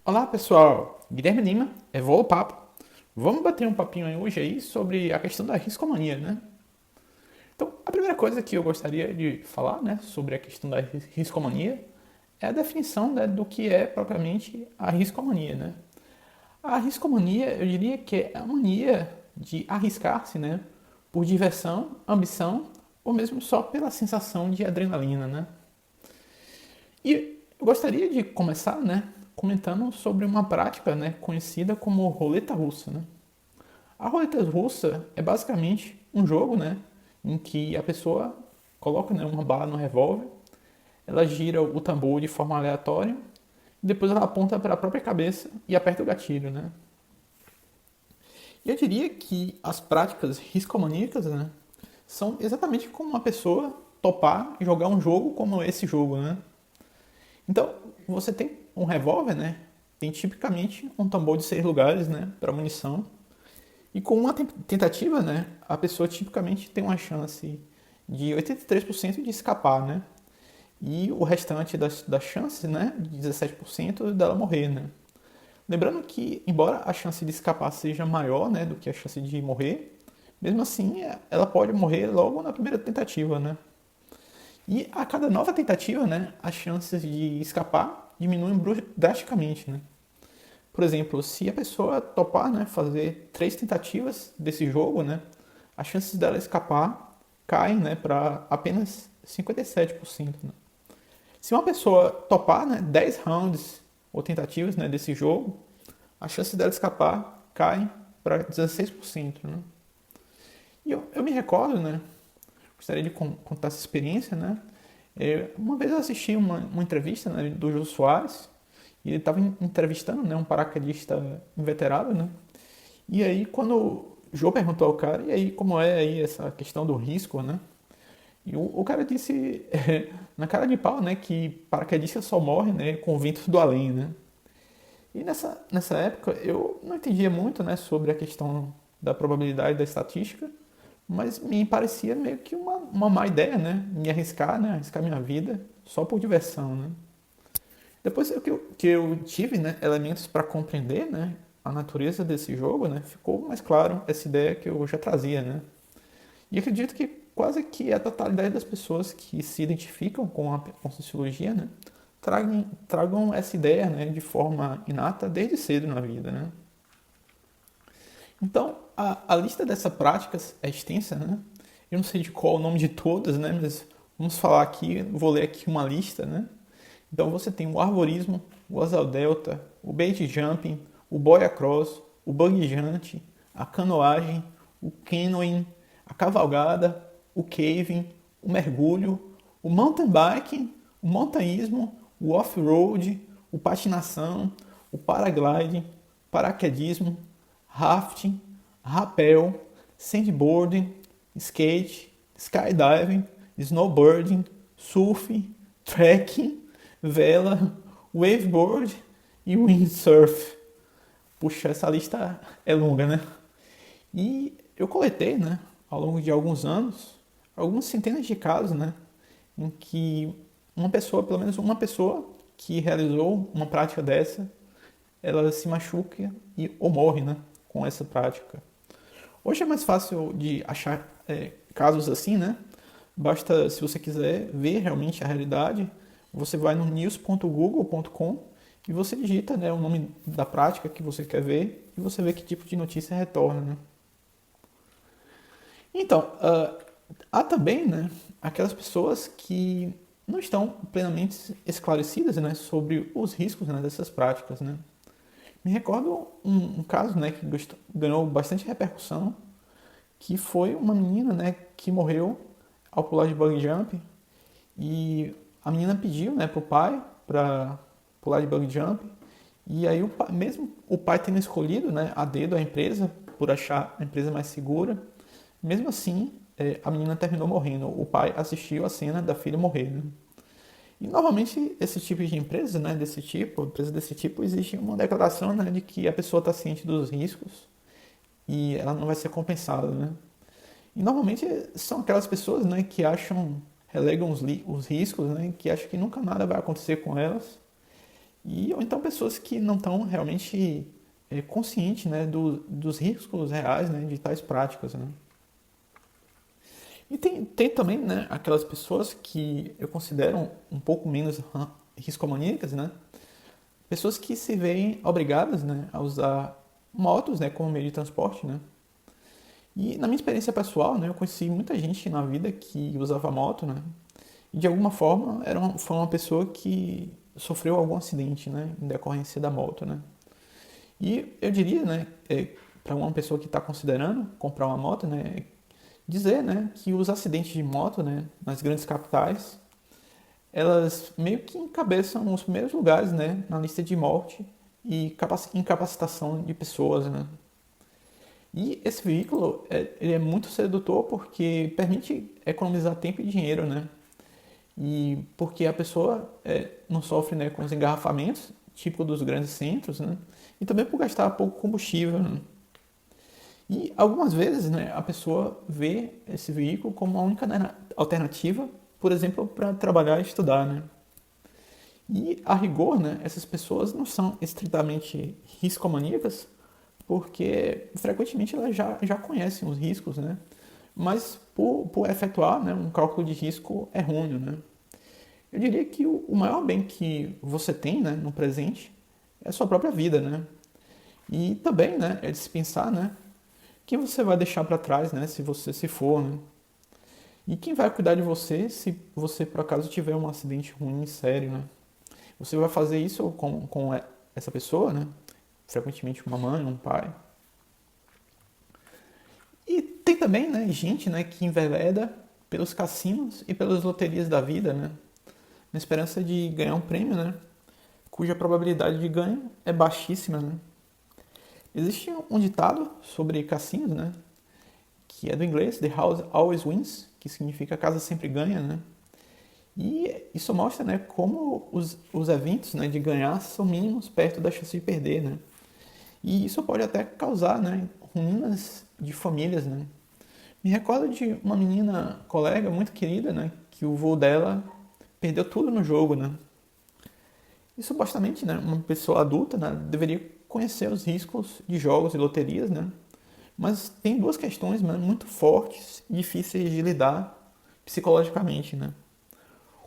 Olá pessoal, Guilherme Lima, Evolo Papo. Vamos bater um papinho aí hoje aí sobre a questão da riscomania, né? Então, a primeira coisa que eu gostaria de falar, né, sobre a questão da riscomania é a definição, né, do que é propriamente a riscomania, né? A riscomania, eu diria que é a mania de arriscar-se, né, por diversão, ambição ou mesmo só pela sensação de adrenalina, né? E eu gostaria de começar, né, comentando sobre uma prática, né, conhecida como roleta russa, né? A roleta russa é basicamente um jogo, né, em que a pessoa coloca, né, uma bala no revólver, ela gira o tambor de forma aleatória e depois ela aponta para a própria cabeça e aperta o gatilho, né? E eu diria que as práticas riscomaníacas, né, são exatamente como uma pessoa topar jogar um jogo como esse jogo, né? Então, você tem um revólver, né? Tem tipicamente um tambor de 6 lugares, né, para munição. E com uma tentativa, né, a pessoa tipicamente tem uma chance de 83% de escapar, né? E o restante das chances, né, de 17% dela morrer, né? Lembrando que, embora a chance de escapar seja maior, né, do que a chance de morrer, mesmo assim ela pode morrer logo na primeira tentativa, né? E a cada nova tentativa, né, as chances de escapar diminuem drasticamente, né? Por exemplo, se a pessoa topar, né, fazer 3 tentativas desse jogo, né, as chances dela escapar caem, né, para apenas 57%. Né? Se uma pessoa topar, né, 10 rounds ou tentativas, né, desse jogo, as chances dela escapar caem para 16%. Né? E eu me recordo, né, gostaria de contar essa experiência, né? Uma vez eu assisti uma entrevista, né, do Jô Soares, e ele estava entrevistando, né, um paraquedista inveterado, né? E aí quando o Jô perguntou ao cara, e aí como é aí essa questão do risco, né? E o cara disse, na cara de pau, né, que paraquedista só morre, né, com o vento do além, né? E nessa época eu não entendia muito, né, sobre a questão da probabilidade da estatística, mas me parecia meio que uma má ideia, né? Me arriscar, né? Arriscar minha vida só por diversão, né? Depois que eu tive, né, elementos para compreender, né, a natureza desse jogo, né, ficou mais claro essa ideia que eu já trazia, né? E acredito que quase que a totalidade das pessoas que se identificam com a sociologia, né, tragam essa ideia, né, de forma inata desde cedo na vida, né? Então, a lista dessas práticas é extensa, né? Eu não sei de qual é o nome de todas, né? Mas vamos falar aqui, vou ler aqui uma lista, né? Então você tem o arborismo, o asa delta, o base jumping, o boia cross, o bungee jump, a canoagem, o canoeing, a cavalgada, o caving, o mergulho, o mountain biking, o montanhismo, o off-road, o patinação, o paragliding, paraquedismo, rafting, rapel, sandboarding, skate, skydiving, snowboarding, surfing, trekking, vela, waveboard e windsurf. Puxa, essa lista é longa, né? E eu coletei, né, ao longo de alguns anos, algumas centenas de casos, né, em que uma pessoa, pelo menos uma pessoa que realizou uma prática dessa, ela se machuca ou morre, né, com essa prática. Hoje é mais fácil de achar casos assim, né? Basta, se você quiser ver realmente a realidade, você vai no news.google.com e você digita, né, o nome da prática que você quer ver e você vê que tipo de notícia retorna, né? Então, há também, né, aquelas pessoas que não estão plenamente esclarecidas, né, sobre os riscos, né, dessas práticas, né? Me recordo um caso, né, que ganhou bastante repercussão, que foi uma menina, né, que morreu ao pular de bungee jump e a menina pediu, né, pro pai para pular de bungee jump e aí mesmo o pai tendo escolhido, né, a dedo a empresa por achar a empresa mais segura, mesmo assim a menina terminou morrendo. O pai assistiu a cena da filha morrer, né? E normalmente esse tipo de empresa, né, empresa desse tipo, existe uma declaração, né, de que a pessoa está ciente dos riscos e ela não vai ser compensada, né? E normalmente são aquelas pessoas, né, que relegam os riscos, né, que acham que nunca nada vai acontecer com elas ou então pessoas que não estão realmente conscientes, né, dos riscos reais, né, de tais práticas, né. E tem também, né, aquelas pessoas que eu considero um pouco menos riscomaníacas, né, pessoas que se veem obrigadas, né, a usar motos, né, como meio de transporte, né. E na minha experiência pessoal, né, eu conheci muita gente na vida que usava moto, né, e de alguma forma foi uma pessoa que sofreu algum acidente, né, em decorrência da moto, né. E eu diria, né, para uma pessoa que está considerando comprar uma moto, né, dizer, né, que os acidentes de moto, né, nas grandes capitais, elas meio que encabeçam os primeiros lugares, né, na lista de morte e incapacitação de pessoas, né. E esse veículo, ele é muito sedutor porque permite economizar tempo e dinheiro, né. E porque a pessoa não sofre, né, com os engarrafamentos, tipo dos grandes centros, né, e também por gastar pouco combustível, né. E algumas vezes, né, a pessoa vê esse veículo como a única alternativa, por exemplo, para trabalhar e estudar, né. E a rigor, né, essas pessoas não são estritamente riscomaníacas, porque frequentemente elas já conhecem os riscos, né, mas por efetuar, né, um cálculo de risco errôneo, né. Eu diria que o maior bem que você tem, né, no presente é a sua própria vida, né. E também, né, é de se pensar, né, quem você vai deixar para trás, né, se você se for, né? E quem vai cuidar de você se você por acaso tiver um acidente ruim, sério, né? Você vai fazer isso com essa pessoa, né? Frequentemente uma mãe, um pai. E tem também, né, gente, né, que envereda pelos cassinos e pelas loterias da vida, né? Na esperança de ganhar um prêmio, né? Cuja probabilidade de ganho é baixíssima, né? Existe um ditado sobre cassinos, né? Que é do inglês, The House Always Wins, que significa a casa sempre ganha, né? E isso mostra, né, como os eventos, né, de ganhar são mínimos perto da chance de perder, né? E isso pode até causar, né, ruínas de famílias, né? Me recordo de uma menina colega muito querida, né, que o voo dela perdeu tudo no jogo, né? E supostamente, né, uma pessoa adulta, né, deveria conhecer os riscos de jogos e loterias, né? Mas tem duas questões, né, muito fortes e difíceis de lidar psicologicamente, né?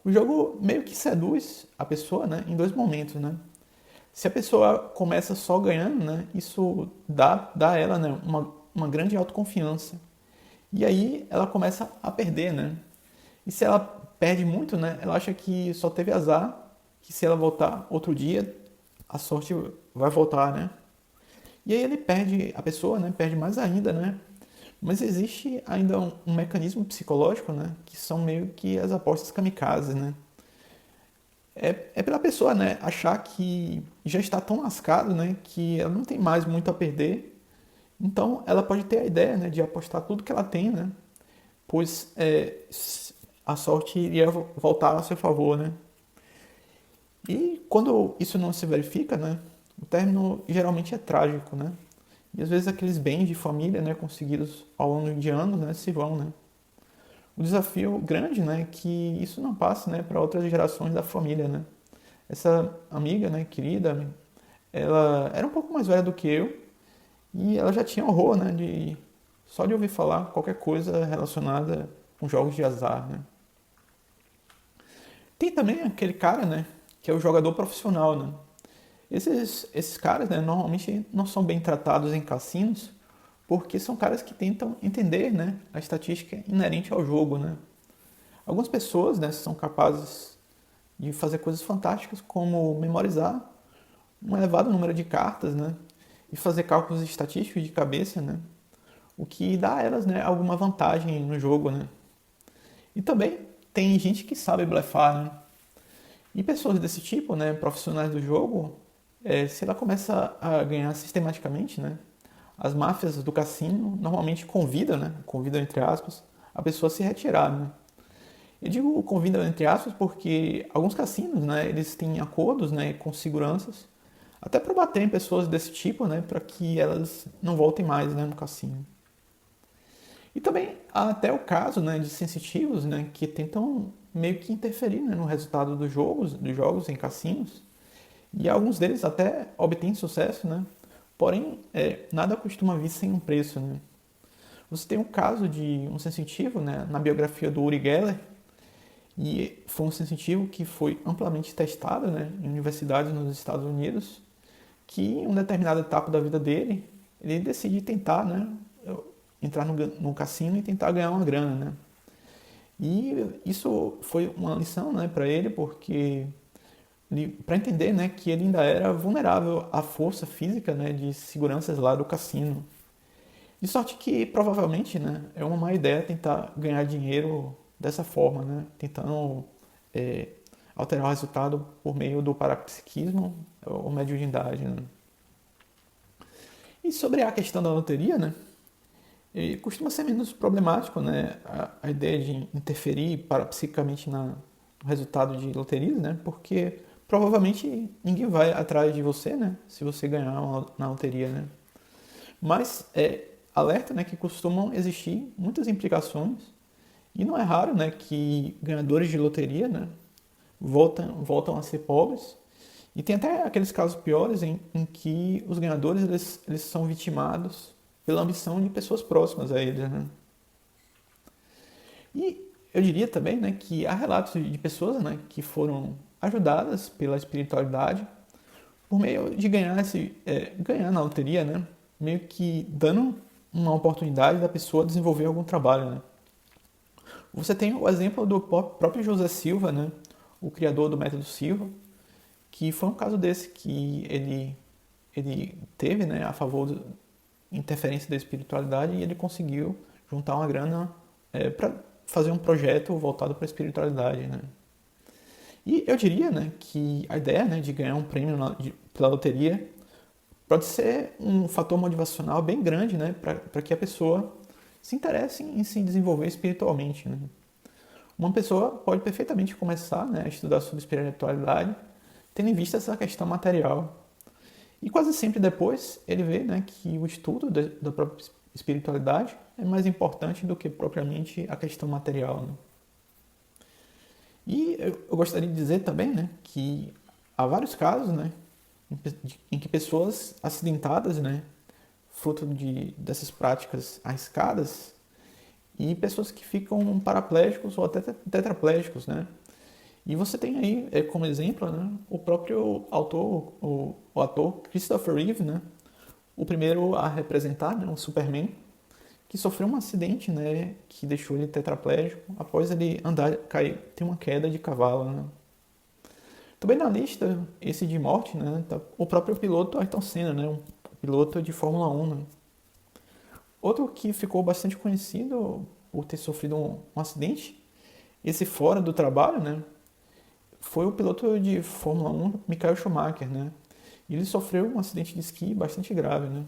O jogo meio que seduz a pessoa, né, em dois momentos, né? Se a pessoa começa só ganhando, né, isso dá a ela, né, uma grande autoconfiança. E aí ela começa a perder, né? E se ela perde muito, né, ela acha que só teve azar, que se ela voltar outro dia, a sorte vai voltar, né? E aí ele perde, a pessoa, né, perde mais ainda, né? Mas existe ainda um mecanismo psicológico, né, que são meio que as apostas kamikazes, né? É pela pessoa, né, achar que já está tão lascado, né, que ela não tem mais muito a perder. Então ela pode ter a ideia, né, de apostar tudo que ela tem, né? Pois a sorte iria voltar a seu favor, né? E quando isso não se verifica, né, o término geralmente é trágico, né? E às vezes aqueles bens de família, né, conseguidos ao longo de anos, né, se vão, né? O desafio grande, né, é que isso não passe, né, para outras gerações da família, né? Essa amiga, né, querida, ela era um pouco mais velha do que eu e ela já tinha horror, né, de só de ouvir falar qualquer coisa relacionada com jogos de azar, né? Tem também aquele cara, né, que é o jogador profissional, né? Esses caras, né, normalmente não são bem tratados em cassinos porque são caras que tentam entender, né, a estatística inerente ao jogo, né? Algumas pessoas, né, são capazes de fazer coisas fantásticas como memorizar um elevado número de cartas, né, e fazer cálculos estatísticos de cabeça, né, o que dá a elas, né, alguma vantagem no jogo, né. E também tem gente que sabe blefar, né. E pessoas desse tipo, né, profissionais do jogo, se ela começa a ganhar sistematicamente, né, as máfias do cassino normalmente convidam entre aspas, a pessoa a se retirar, né. Eu digo convidam entre aspas porque alguns cassinos, né, eles têm acordos, né, com seguranças, até para bater em pessoas desse tipo, né, para que elas não voltem mais, né, no cassino. E também há até o caso, né, de sensitivos, né, que tentam meio que interferir, né, no resultado dos jogos em cassinos. E alguns deles até obtêm sucesso, né? Porém, nada costuma vir sem um preço, né? Você tem um caso de um sensitivo, né, na biografia do Uri Geller, e foi um sensitivo que foi amplamente testado, né, em universidades nos Estados Unidos, que em uma determinada etapa da vida dele, ele decide tentar, né, entrar no cassino e tentar ganhar uma grana, né? E isso foi uma lição, né, para ele, porque para entender, né, que ele ainda era vulnerável à força física, né, de seguranças lá do cassino. De sorte que provavelmente, né, é uma má ideia tentar ganhar dinheiro dessa forma, né, tentando é, alterar o resultado por meio do parapsiquismo ou mediunidade, né. E sobre a questão da loteria, né, costuma ser menos problemático, né, a ideia de interferir parapsiquicamente no resultado de loterias, né, porque provavelmente ninguém vai atrás de você, né, se você ganhar na loteria, né. Mas alerta, né, que costumam existir muitas implicações e não é raro, né, que ganhadores de loteria, né, voltam a ser pobres. E tem até aqueles casos piores em que os ganhadores eles são vitimados pela ambição de pessoas próximas a eles, né? E eu diria também, né, que há relatos de pessoas, né, que foram ajudadas pela espiritualidade por meio de ganhar na loteria, né, meio que dando uma oportunidade da pessoa desenvolver algum trabalho, né. Você tem o exemplo do próprio José Silva, né, o criador do método Silva, que foi um caso desse que ele teve, né, a favor da interferência da espiritualidade e ele conseguiu juntar uma grana para fazer um projeto voltado para a espiritualidade, né. E eu diria, né, que a ideia, né, de ganhar um prêmio pela loteria pode ser um fator motivacional bem grande, né, para que a pessoa se interesse em se desenvolver espiritualmente, né. Uma pessoa pode perfeitamente começar, né, a estudar sobre espiritualidade, tendo em vista essa questão material. E quase sempre depois ele vê, né, que o estudo da própria espiritualidade é mais importante do que propriamente a questão material, né. E eu gostaria de dizer também, né, que há vários casos, né, em que pessoas acidentadas, né, fruto dessas práticas arriscadas, e pessoas que ficam paraplégicos ou até tetraplégicos, né. E você tem aí, como exemplo, né, o próprio autor, o ator Christopher Reeve, né, o primeiro a representar, né, o Superman, que sofreu um acidente, né, que deixou ele tetraplégico após ele ter uma queda de cavalo, né. Também na lista, esse de morte, né, tá o próprio piloto Ayrton Senna, né, um piloto de Fórmula 1, né. Outro que ficou bastante conhecido por ter sofrido um acidente, esse fora do trabalho, né, foi o piloto de Fórmula 1, Michael Schumacher, né. E ele sofreu um acidente de esqui bastante grave, né.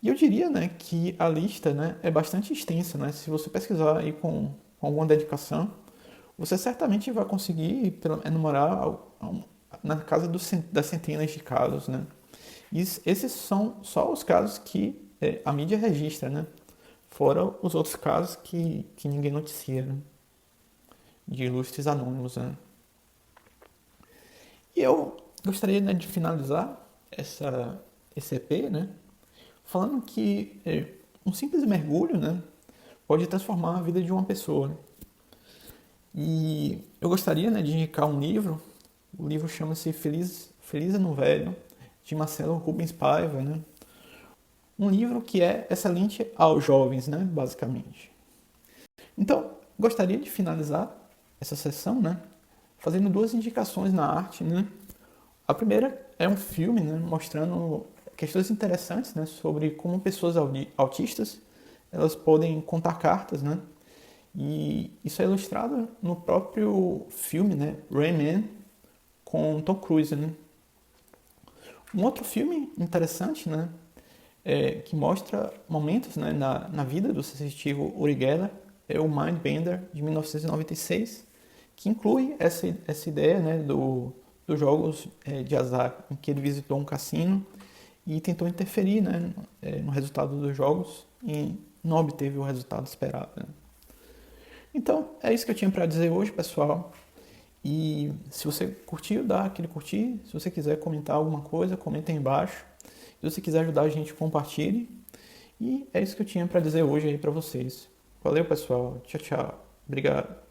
E eu diria, né, que a lista, né, é bastante extensa, né. Se você pesquisar aí com alguma dedicação, você certamente vai conseguir enumerar na casa das centenas de casos, né. E esses são só os casos que a mídia registra, né. Fora os outros casos que ninguém noticia, né, de ilustres anônimos, né. E eu gostaria, né, de finalizar esse EP, né, falando que um simples mergulho, né, pode transformar a vida de uma pessoa. E eu gostaria, né, de indicar um livro. O livro chama-se Feliz Ano Velho, de Marcelo Rubens Paiva, né. Um livro que é excelente aos jovens, né, basicamente. Então, gostaria de finalizar essa sessão, né, fazendo duas indicações na arte, né. A primeira é um filme, né, mostrando questões interessantes, né, sobre como pessoas autistas elas podem contar cartas, né. E isso é ilustrado no próprio filme, né, Rain Man, com Tom Cruise, né. Um outro filme interessante, né, que mostra momentos, né, na vida do sensitivo Uri Geller é o Mindbender, de 1996, que inclui essa ideia, né, dos jogos de azar, em que ele visitou um cassino e tentou interferir, né, no resultado dos jogos e não obteve o resultado esperado, né. Então, é isso que eu tinha para dizer hoje, pessoal. E se você curtiu, dá aquele curtir. Se você quiser comentar alguma coisa, comenta aí embaixo. Se você quiser ajudar a gente, compartilhe. E é isso que eu tinha para dizer hoje aí para vocês. Valeu, pessoal. Tchau, tchau. Obrigado.